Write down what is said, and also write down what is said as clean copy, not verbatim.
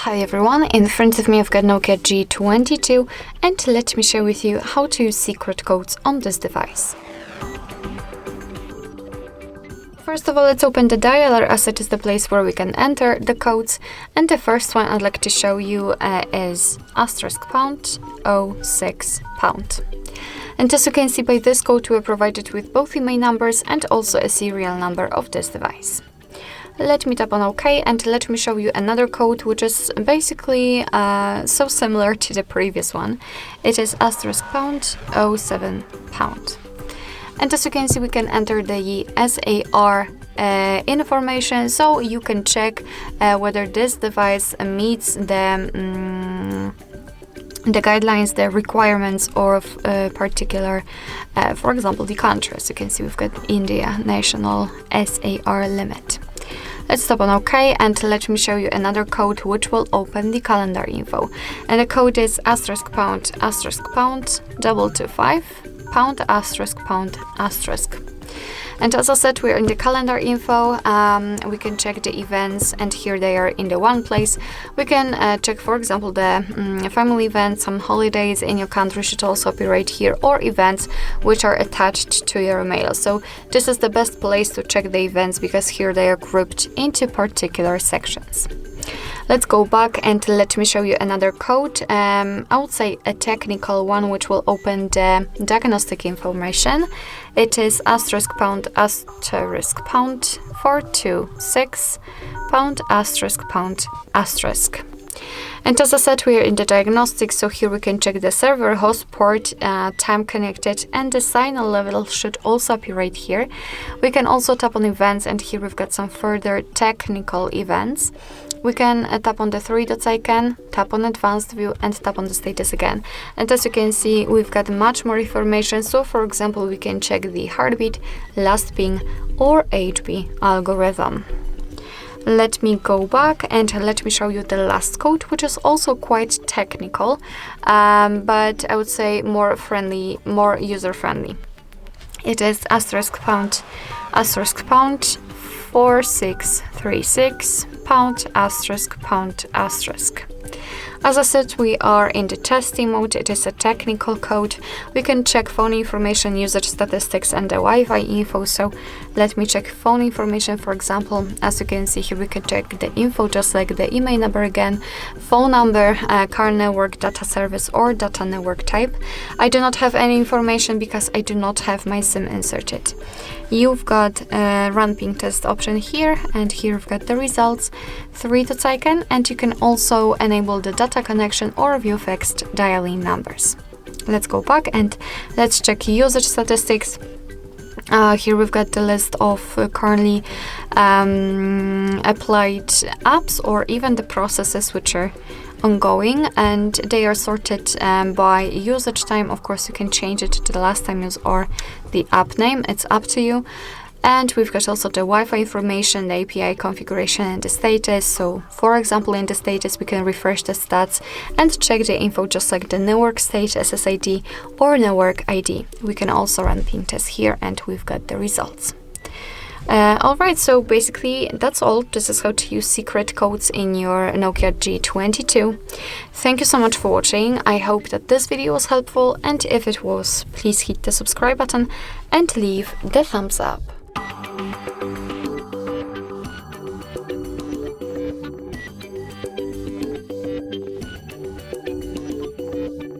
Hi everyone, in front of me I've got NOKIA G22 and let me share with you how to use secret codes on this device. First of all, let's open the dialer as it is the place where we can enter the codes, and the first one I'd like to show you is *#06#. And as you can see by this code, we're provided with both email numbers and also a serial number of this device. Let me tap on OK and let me show you another code which is basically so similar to the previous one. It is *#07#. And as you can see, we can enter the SAR information, so you can check whether this device meets the guidelines, the requirements of a particular, for example, the country. As you can see, we've got India national SAR limit. Let's tap on OK and let me show you another code which will open the calendar info. And the code is *##225#*##. And as I said, we're in the calendar info. We can check the events, and here they are in the one place. We can check, for example, the family events. Some holidays in your country should also appear right here, or events which are attached to your mail. So this is the best place to check the events because here they are grouped into particular sections. Let's go back and let me show you another code. I would say a technical one which will open the diagnostic information. It is ***426#*##**#. And as I said, we are in the diagnostic, so here we can check the server, host port, time connected, and the signal level should also appear right here. We can also tap on events, and here we've got some further technical events. We can tap on the three dots icon, tap on advanced view, and tap on the status again. And as you can see, we've got much more information. So for example, we can check the heartbeat, last ping, or HB algorithm. Let me go back and let me show you the last code, which is also quite technical, but I would say more friendly, more user-friendly. It is ***4636#*##. As I said, we are in the testing mode. It is a technical code. We can check phone information, usage statistics, and the Wi-Fi info. So let me check phone information. For example, as you can see here, we can check the info just like the email number again, phone number, car network, data service, or data network type. I do not have any information because I do not have my SIM inserted. You've got a run ping test option here, and here you've got the results, three dots icon, and you can also enable the data connection or view fixed dialing numbers. Let's go back and let's check usage statistics. Here we've got the list of currently applied apps or even the processes which are ongoing, and they are sorted by usage time. Of course, you can change it to the last time use or the app name. It's up to you. And we've got also the Wi-Fi information, the API configuration, and the status. So for example, in the status, we can refresh the stats and check the info just like the network state, SSID, or network ID. We can also run ping tests here, and we've got the results. Alright, so basically that's all. This is how to use secret codes in your NOKIA G22. Thank you so much for watching. I hope that this video was helpful, and if it was, please hit the subscribe button and leave the thumbs up.